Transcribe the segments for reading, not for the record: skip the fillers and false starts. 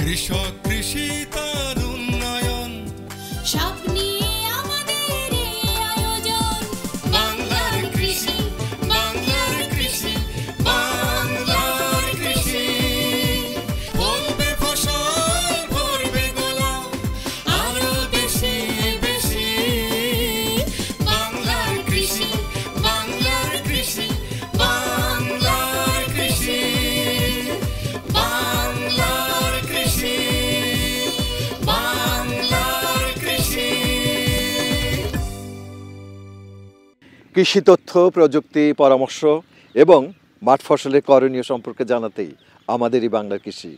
কৃষক কৃষি তার উন্নয়ন সব নিয়ে আমাদের এই আয়োজন। বাংলার কৃষি, বাংলার কৃষি, বাংলার কৃষি। ফলবে ফসল ভরবে গোলা আরো বেশি বেশি। বাংলার কৃষি, বাংলার কৃষি, বাংলার কৃষি, বাংলার কৃষি, বাংলার কৃষি। কৃষি তথ্য, প্রযুক্তি, পরামর্শ এবং মাঠ ফসলের করণীয় সম্পর্কে জানাতেই আমাদেরই বাংলার কৃষি।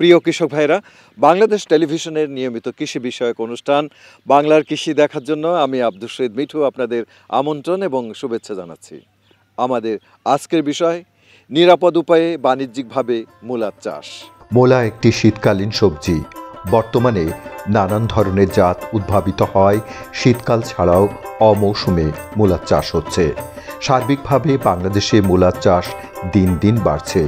প্রিয় কৃষক ভাইরা, বাংলাদেশ টেলিভিশনের নিয়মিত কৃষি বিষয়ক অনুষ্ঠান বাংলার কৃষি দেখার জন্য আমি আব্দুল শহীদ মিঠু আপনাদের আমন্ত্রণ এবং শুভেচ্ছা জানাচ্ছি। আমাদের আজকের বিষয় নিরাপদ উপায়ে বাণিজ্যিকভাবে মূলার চাষ। মূলা একটি শীতকালীন সবজি। বর্তমানে নানান ধরনের জাত উদ্ভাবিত হয়। শীতকাল ছাড়াও অমৌসুমে মূলার চাষ হচ্ছে। সার্বিকভাবে বাংলাদেশে মূলার চাষ দিন দিন বাড়ছে।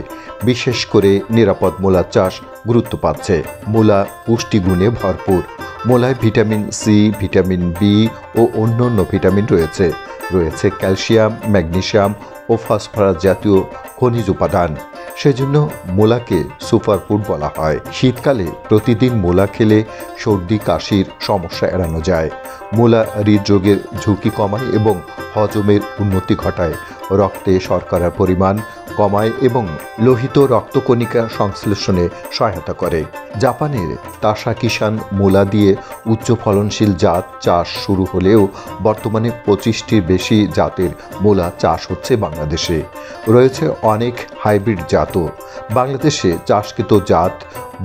বিশেষ করে নিরাপদ মূলার চাষ গুরুত্ব পাচ্ছে। মূলা পুষ্টিগুণে ভরপুর। Müller vitamin C, vitamin B ও অন্যান্য ভিটামিন রয়েছে। রয়েছে ক্যালসিয়াম, ম্যাগনেসিয়াম ও ফসফরাস জাতীয় খনিজ উপাদান। সেজন্য মূলাকে সুপারফুড বলা হয়। শীতকালে প্রতিদিন মূলা খেলে সর্দি কাশির সমস্যা এড়ানো যায়। মূলা হৃদরোগের ঝুঁকি কমায় এবং হজমের উন্নতি ঘটায়। রক্তে শর্করার পরিমাণ কমায় এবং লোহিত রক্তকণিকা সংশ্লেষণে সহায়তা করে। জাপানের তাসা কিষান মূলা দিয়ে উচ্চ ফলনশীল জাত চাষ শুরু হলেও বর্তমানে 25টির বেশি জাতের মূলা চাষ হচ্ছে বাংলাদেশে। রয়েছে অনেক হাইব্রিড জাতও। বাংলাদেশে চাষকৃত জাত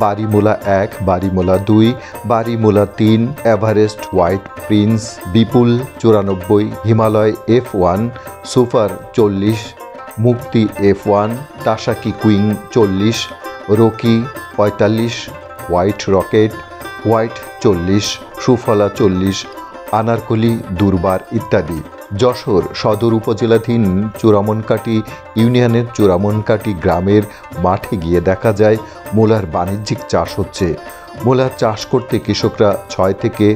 বাড়িমূলা 1, বাড়িমূলা 2, বাড়িমূলা 3, Everest white prince, Bipul 94, Himalaya F1, super 40, Mukti F1, Tasaki কুইং 40, Rocky 45, white rocket, white 40, Sufala 40, Anarkali, Durbar ইত্যাদি। যশোর সদর উপজেলাধীন চূড়ামনকাটি ইউনিয়নের চূড়ামনকাটি গ্রামের মাঠে গিয়ে দেখা যায় মূলার বাণিজ্যিক চাষ হচ্ছে। মূলার চাষ করতে কৃষকরা 6 থেকে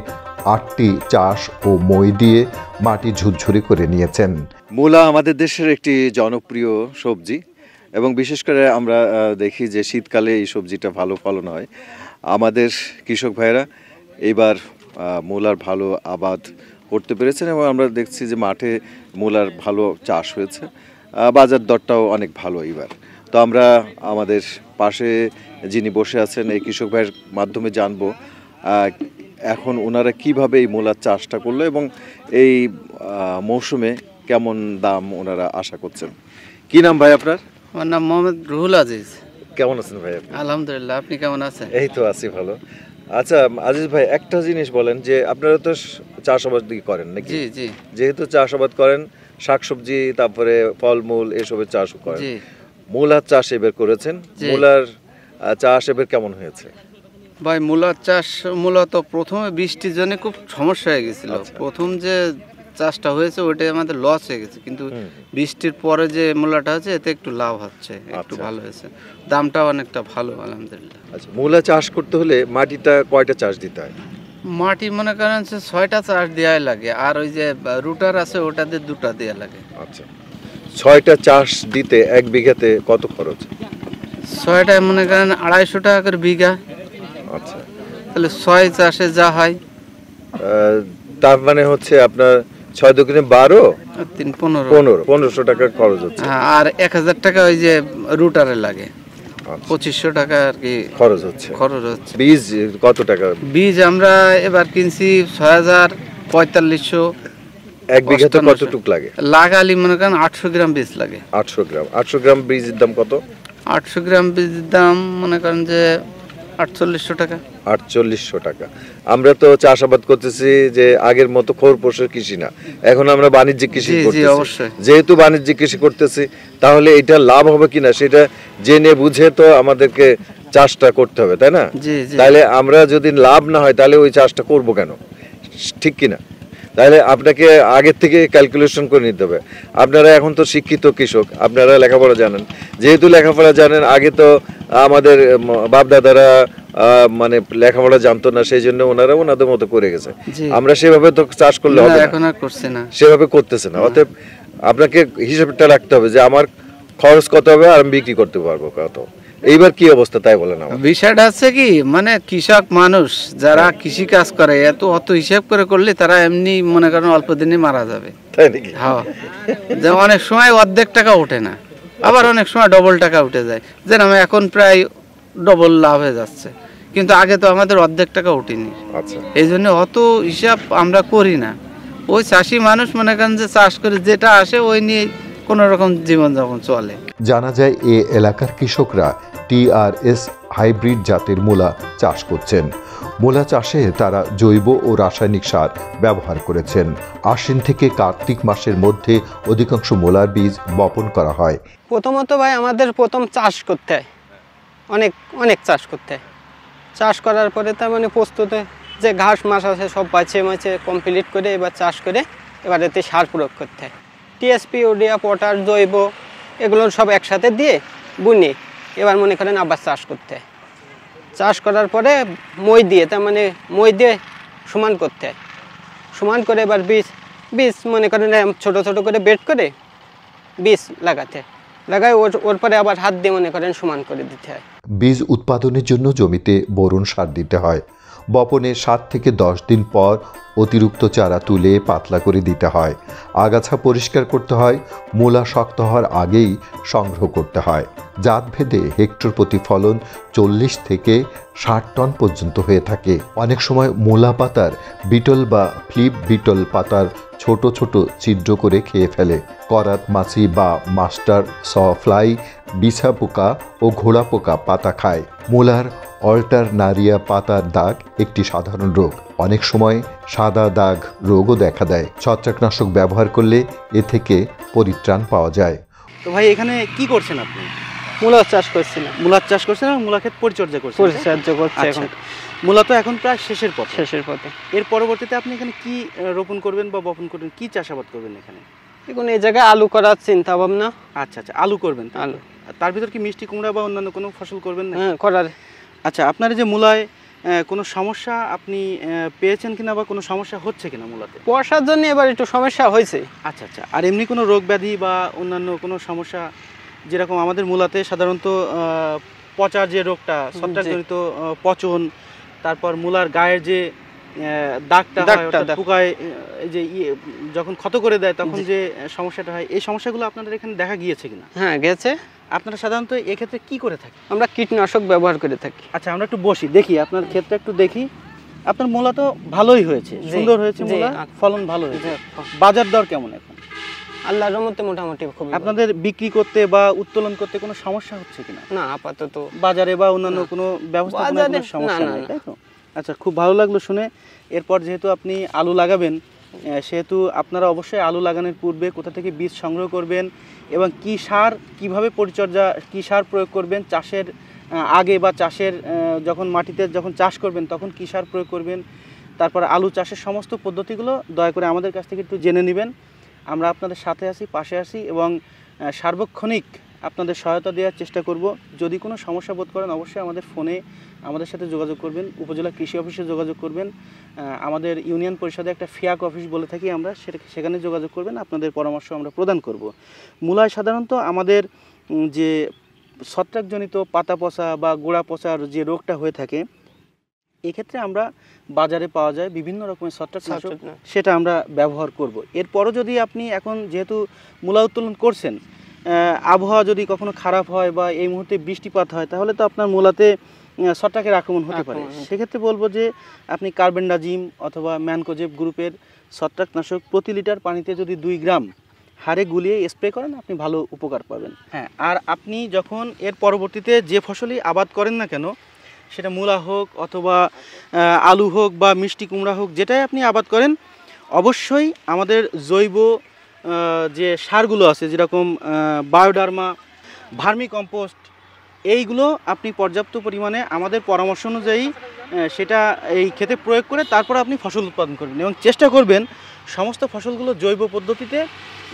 8টি চাষ ও মই দিয়ে মাটি ঝুরঝুরে করে নিয়েছেন। মূলা আমাদের দেশের একটি জনপ্রিয় সবজি এবং বিশেষ করে আমরা দেখি যে শীতকালে এই সবজিটা ভালো ফলন হয়। আমাদের কৃষক ভাইরা এইবার মূলার ভালো আবাদ করতে পেরেছেন এবং আমরা দেখছি যে মাঠে মূলার ভালো চাষ হয়েছে। বাজার দরটাও অনেক ভালো এবার। তো আমরা আমাদের পাশে যিনি বসে আছেন এই কৃষক ভাইয়ের মাধ্যমে জানবো এখন ওনারা কিভাবে এই মূলার চাষটা করলো এবং এই মৌসুমে কেমন দাম ওনারা আশা করছেন। কি নাম ভাই আপনার? আমার নাম মোহাম্মদ রুহুল আজিজ। কেমন আছেন ভাই? আলহামদুলিল্লাহ, আপনি কেমন আছেন? এই তো আছি ভালো। আচ্ছা আজিজ ভাই, একটা জিনিস বলেন যে আপনারা তো চাষাবাদ করেন নাকি? জি জি। যেহেতু চাষাবাদ করেন, শাকসবজি তারপরে ফলমূল এসবের চাষও করেন। জি। মূলার চাষ এবার করেছেন। মূলার চাষ এবার কেমন হয়েছে? ভাই মূলার চাষ মূলত প্রথমে বৃষ্টির জন্য খুব সমস্যা হয়ে গেছিল। প্রথম যে চাষটা হয়েছে ওইটাই আমাদের লস হয়ে গেছে, কিন্তু বৃষ্টির পরে যে মূলাটা হচ্ছে এতে একটু লাভ হচ্ছে, একটু ভালো হয়েছে, দামটাও অনেকটা ভালো আলহামদুলিল্লাহ। আচ্ছা, মূলা চাষ করতে হলে মাটিটা কয়টা চাষ দিতে হয়? মাটি মনে করেন 6টা চাষ দেওয়াই লাগে, আর ওই যে রুটার আছে ওটাতে 2টা দেওয়া লাগে। আচ্ছা, 6টা চাষ দিতে 1 বিঘাতে কত খরচ? 6টায় মনে করেন 250 টাকা করে বিঘা। আচ্ছা, তাহলে 6 চাষে যা হয় তার মানে হচ্ছে আপনার 6 দুগুণে 12, 3 15 1500 টাকা খরচ হচ্ছে। আর 1000 টাকা ওই যে রুটারে লাগে। 2500 টাকা আর কি খরচ হচ্ছে। বীজ কত টাকা? বীজ আমরা এবার কিনছি 604500। 1 বিঘাতে কতটুক লাগে? লাগালি মনে করেন 800 গ্রাম বীজ লাগে। 800 গ্রাম বীজের দাম কত? 800 গ্রাম বীজের দাম মনে করেন যে 4800 টাকা। 4800 টাকা। আমরা তো চাষাবাদ করতেছি যে আগের মতো খোরপোশের কৃষি না, এখন আমরা বাণিজ্যিক কৃষি করতেছি। যেহেতু বাণিজ্যিক কৃষি করতেছি তাহলে এটা লাভ হবে কিনা সেটা জেনে বুঝে তো আমাদেরকে চাষটা করতে হবে, তাই না? তাহলে আমরা যদি লাভ না হয় তাহলে ওই চাষটা করব কেন? ঠিক কিনা? তাহলে আপনাকে আগের থেকে ক্যালকুলেশন করে নিতে হবে। আপনারা এখন তো শিক্ষিত কৃষক, আপনারা লেখাপড়া জানেন। যেহেতু লেখাপড়া জানেন, আগে তো আমাদের বাপ দাদারা মানে লেখাপড়া জানতো না, সেই জন্য ওনারা ওনাদের মতো করে গেছে। জি। আমরা সেভাবে তো চাষ করলে না, হবে না, এখন আর করছে না। সেভাবে করতেছে না। অতএব আপনাকে হিসাবটা রাখতে হবে যে আমার খরচ কত হবে আর আমি বিক্রি করতে পারবো কত। এইবার কি অবস্থা তাই বলেন আমার। বিষয়টা হচ্ছে কি, মানে কৃষক মানুষ যারা কৃষি কাজ করে অত হিসাব করে করলে তারা এমনি মনে করেন অল্প দিনে মারা যাবে। তাই নাকি? হ্যাঁ, যে অনেক সময় অর্ধেক টাকা ওঠে না, আবার অনেক সময় ডবল টাকা উঠে যায়। যেরকম এখন প্রায় ডবল লাভ হয়ে যাচ্ছে, কিন্তু আগে তো আমাদের অর্ধেক টাকা উঠেনি। আচ্ছা, এই জন্য অত হিসাব আমরা করি না। ওই চাষি মানুষ মনে করেন যে চাষ করে যেটা আসে ওই নিয়ে কোনো রকম জীবনযাপন চলে। জানা যায় এ এলাকার কৃষকরা TRS হাইব্রিড জাতের মূলা চাষ করছেন। মূলা চাষে তারা জৈব ও রাসায়নিক সার ব্যবহার করেছেন। আশ্বিন থেকে কার্তিক মাসের মধ্যে অধিকাংশ মূলার বীজ বপন করা হয়। প্রথমত ভাই আমাদের প্রথম চাষ করতে হয়, অনেক চাষ করতে হয়। চাষ করার পরে তার মানে প্রস্তুত যে ঘাস মাস আছে সব বাছে কমপ্লিট করে এবার চাষ করে এবার এতে সার প্রয়োগ করতে হয়। TSP, ইউরিয়া, পটাশ, জৈব এগুলো সব একসাথে দিয়ে বুনে এবার মনে করেন আবার চাষ করতে হয়। চাষ করার পরে মই দিয়ে তার মানে মই দিয়ে সমান করতে হয়। সমান করে এবার বীজ মনে করেন ছোট ছোট করে বেড করে বীজ লাগাতে হয়। লাগায় ওর পরে আবার হাত দিয়ে মনে করেন সমান করে দিতে হয়। বীজ উৎপাদনের জন্য জমিতে বোরন সার দিতে হয়। বপনের 7 থেকে 10 দিন পর অতিরিক্ত চারা তুলে পাতলা করে দিতে হয়। আগাছা পরিষ্কার করতে হয়। মূলা শক্ত হওয়ার আগেই সংগ্রহ করতে হয়। জাত ভেদে হেক্টর প্রতি ফলন 40 থেকে 60 টন পর্যন্ত হয়ে থাকে। অনেক সময় মূলা পাতার বিটল বা ফ্লিপ বিটল পাতার ছোট ছোট ছিদ্র করে খেয়ে ফেলে। করাত মাছি বা মাস্টার ফ্লাই, বিছা পোকা ও ঘোড়া পোকা পাতা খায়। মূলার অল্টারনারিয়া পাতার দাগ একটি সাধারণ রোগ। অনেক সময় সাদা দাগ রোগও দেখা দেয়। ছত্রাকনাশক ব্যবহার করলে এ থেকে পরিত্রাণ পাওয়া যায়। তো ভাই এখানে কি করছেন আপনি? মূলা চাষ করছিলাম, মূলার চাষ করছেন এবং মূলা ক্ষেত পরিচর্যা করছেন? পরিচর্যা করছে এখন মূলা তো এখন প্রায় শেষের পথে। শেষের পথে। এর পরবর্তীতে আপনি এখানে কি রোপণ করবেন বা বপন করবেন, কি চাষাবাদ করবেন এখানে? এখন এই জায়গায় আলু করার চিন্তা ভাবনা। আচ্ছা, আলু করবেন? আলু। তার ভিতর কি মিষ্টি কুমড়া বা অন্যান্য কোনো ফসল করবেন না? হ্যাঁ, করার। আচ্ছা, আপনার যে মূলায় কোনো সমস্যা আপনি পেয়েছেন কিনা বা কোনো সমস্যা হচ্ছে কিনা মূলাতে? বর্ষার জন্য এবার একটু সমস্যা হয়েছে। আচ্ছা, আর এমনি কোনো রোগ ব্যাধি বা অন্যান্য কোনো সমস্যা, যেরকম আমাদের মূলাতে সাধারণত পচার যে রোগটা, ছত্রাকজনিত পচন, তারপর মূলার গায়ের যে দাগটা হয় অর্থাৎ পোকায় যে যখন ক্ষত করে দেয় তখন যে সমস্যাটা হয়, এই সমস্যাগুলো আপনাদের এখানে দেখা গিয়েছে কিনা? হ্যাঁ, গেছে। আপনারা সাধারণত এক্ষেত্রে কি করে থাকেন? আমরা কীটনাশক ব্যবহার করে থাকি। আচ্ছা, আমরা একটু বসি, দেখি আপনার ক্ষেতটা একটু দেখি। আপনার মূলা তো ভালোই হয়েছে, সুন্দর হয়েছে মূলা, ফলন ভালো হয়েছে। বাজার দর কেমন এখন? আল্লাহর রহমতে মোটামুটি খুব। আপনাদের বিক্রি করতে বা উত্তোলন করতে কোনো সমস্যা হচ্ছে কিনা? না, আপাতত বাজারে বা অন্যান্য কোনো ব্যবস্থাপনার কোনো সমস্যা নেই, তাই তো? আচ্ছা, খুব ভালো লাগলো শুনে। এরপর যেহেতু আপনি আলু লাগাবেন, সেহেতু আপনারা অবশ্যই আলু লাগানোর পূর্বে কোথা থেকে বীজ সংগ্রহ করবেন এবং কী সার, কীভাবে পরিচর্যা, কী সার প্রয়োগ করবেন চাষের আগে বা চাষের যখন মাটিতে যখন চাষ করবেন তখন কী সার প্রয়োগ করবেন, তারপর আলু চাষের সমস্ত পদ্ধতিগুলো দয়া করে আমাদের কাছ থেকে একটু জেনে নেবেন। আমরা আপনাদের সাথে আছি, পাশে আছি এবং সার্বক্ষণিক আপনাদের সহায়তা দেওয়ার চেষ্টা করব। যদি কোনো সমস্যা বোধ করেন অবশ্যই আমাদের ফোনে আমাদের সাথে যোগাযোগ করবেন, উপজেলা কৃষি অফিসে যোগাযোগ করবেন। আমাদের ইউনিয়ন পরিষদে একটা ফিয়াক অফিস বলে থাকি আমরা, সেখানে যোগাযোগ করবেন, আপনাদের পরামর্শ আমরা প্রদান করব। মূলায় সাধারণত আমাদের যে ছত্রাকজনিত পাতা পচা বা গোড়া পচার যে রোগটা হয়ে থাকে, এক্ষেত্রে আমরা বাজারে পাওয়া যায় বিভিন্ন রকমের ছত্রাকনাশক, সেটা আমরা ব্যবহার করব। এরপরও যদি আপনি এখন যেহেতু মূলা উত্তোলন করছেন, আবহাওয়া যদি কখনো খারাপ হয় বা এই মুহূর্তে বৃষ্টিপাত হয়, তাহলে তো আপনার মূলাতে ছত্রাকের আক্রমণ হতে পারে। সেক্ষেত্রে বলবো যে আপনি কার্বেন্ডাজিম অথবা ম্যানকোজেব গ্রুপের ছত্রাকনাশক প্রতি লিটার পানিতে যদি 2 গ্রাম হারে গুলিয়ে স্প্রে করেন, আপনি ভালো উপকার পাবেন। হ্যাঁ, আর আপনি যখন এর পরবর্তীতে যে ফসলই আবাদ করেন না কেন, সেটা মূলা হোক অথবা আলু হোক বা মিষ্টি কুমড়া হোক, যেটাই আপনি আবাদ করেন, অবশ্যই আমাদের জৈব যে সারগুলো আছে, যেরকম বায়োডার্মা, ভার্মি কম্পোস্ট, এইগুলো আপনি পর্যাপ্ত পরিমাণে আমাদের পরামর্শ অনুযায়ী সেটা এই ক্ষেতে প্রয়োগ করে তারপর আপনি ফসল উৎপাদন করবেন এবং চেষ্টা করবেন সমস্ত ফসলগুলো জৈব পদ্ধতিতে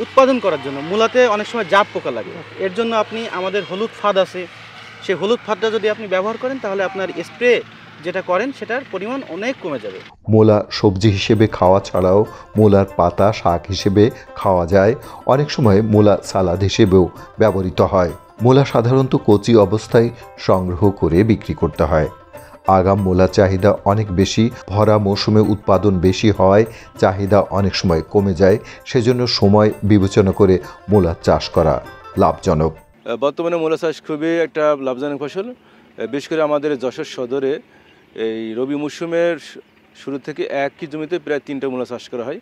উৎপাদন করার জন্য। মূলাতে অনেক সময় জাপ পোকা লাগে, এর জন্য আপনি আমাদের হলুদ ফাঁদ আছে, সেই হলুদ ফাঁদটা যদি আপনি ব্যবহার করেন তাহলে আপনার স্প্রে যেটা করেন সেটার পরিমাণ অনেক কমে যাবে। মূলা সবজি হিসেবে খাওয়া ছাড়াও মূলার পাতা শাক হিসেবে খাওয়া যায়, অনেক সময় মূলা সালাদ হিসেবেও ব্যবহৃত হয়। মূলা সাধারণত কচি অবস্থায় সংগ্রহ করে বিক্রি করতে হয়। আগাম মূলার চাহিদা অনেক বেশি, ভরা মৌসুমে উৎপাদন বেশি হয়, চাহিদা অনেক সময় কমে যায়, সেজন্য সময় বিবেচনা করে মূলার চাষ করা লাভজনক। বর্তমানে মূলা চাষ খুবই একটা লাভজনক ফসল। বিশেষ করে আমাদের যশোর সদরে এই রবি মৌসুমের শুরু থেকে একই জমিতে প্রায় 3টা মূলা চাষ করা হয়,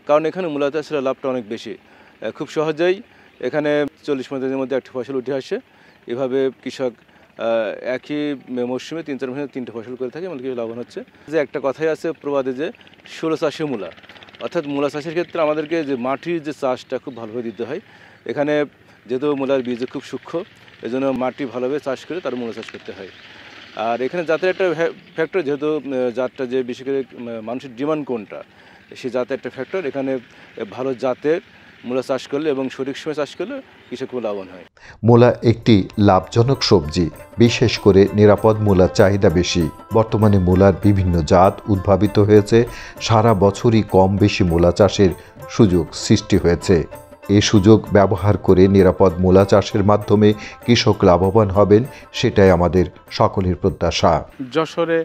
কারণ এখানে মূলা চাষের লাভটা অনেক বেশি। খুব সহজেই এখানে 40 দিনের মধ্যে একটা ফসল উঠে আসে। এভাবে কৃষক একই মৌসুমে 3-4 মাসে 3টে ফসল করে থাকে, এমনকি লাভবান হচ্ছে। যে একটা কথাই আছে প্রবাদে যে 16 চাষে মূলা, অর্থাৎ মূলা চাষের ক্ষেত্রে আমাদেরকে যে মাটির যে চাষটা খুব ভালোভাবে দিতে হয়। এখানে যেহেতু মূলার বীজ খুব সূক্ষ্ম, এই জন্য মাটি ভালোভাবে চাষ করে তার মূলা চাষ করতে হয়। আর এখানে জাতের একটা ফ্যাক্টর, যেহেতু জাতটা যে বিশেষ করে মানুষের ডিমান্ড কোনটা, সেই জাতের একটা ফ্যাক্টর। এখানে ভালো জাতের মূলা চাষ করলে এবং সঠিক সময় চাষ করলে কৃষক খুব লাভবান হয়। মূলা একটি লাভজনক সবজি, বিশেষ করে নিরাপদ মূলার চাহিদা বেশি। বর্তমানে মূলার বিভিন্ন জাত উদ্ভাবিত হয়েছে, সারা বছরই কম বেশি মূলা চাষের সুযোগ সৃষ্টি হয়েছে। এই সুযোগ ব্যবহার করে নিরাপদ মূলা চাষের মাধ্যমে কৃষক লাভবান হবেন, সেটাই আমাদের সকলের প্রত্যাশা। যশোরে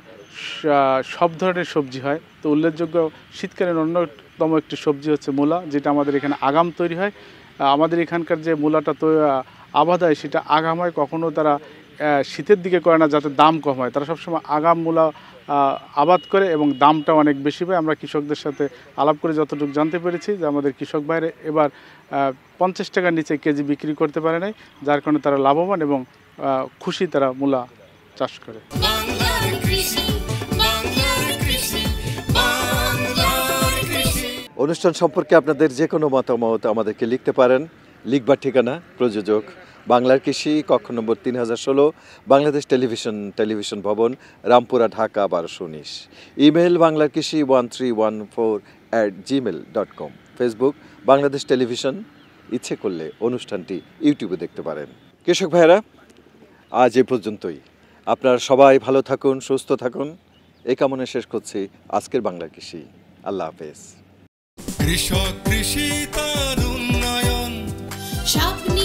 সব ধরনের সবজি হয়, তো উল্লেখযোগ্য শীতকালীন অন্যতম একটি সবজি হচ্ছে মূলা, যেটা আমাদের এখানে আগাম তৈরি হয়। আমাদের এখানকার যে মূলাটা আবাদ হয় সেটা আগাম হয়, কখনো তারা শীতের দিকে করে না যাতে দাম কম হয়। তারা সবসময় আগাম মূলা আবাদ করে এবং দামটা অনেক বেশি পায়। আমরা কৃষকদের সাথে আলাপ করে যতটুকু জানতে পেরেছি যে আমাদের কৃষক ভাইরা এবার 50 টাকার নিচে কেজি বিক্রি করতে পারে নাই, যার কারণে তারা লাভবান এবং খুশি তারা মূলা চাষ করে। বাংলার কৃষি, বাংলার কৃষি, বাংলার কৃষি। অনুষ্ঠান সম্পর্কে আপনাদের যে কোনো মতামত আমাদেরকে লিখতে পারেন। লিখবার ঠিকানা প্রযোজক বাংলার কৃষি, কক্ষ নম্বর 3016, বাংলাদেশ টেলিভিশন ভবন, রামপুরা, ঢাকা 1219। ইমেল বাংলার কৃষি 1314@gmail.com। Facebook Bangladesh television. ইচ্ছে করলে অনুষ্ঠানটি ইউটিউবে দেখতে পারেন। কৃষক ভাইরা, আজ এ পর্যন্তই। আপনারা সবাই ভালো থাকুন, সুস্থ থাকুন, এই কামনা শেষ করছি আজকের বাংলার কৃষি। আল্লাহ হাফেজ। কৃষক কৃষি তার উন্নয়ন, স্বপ্ন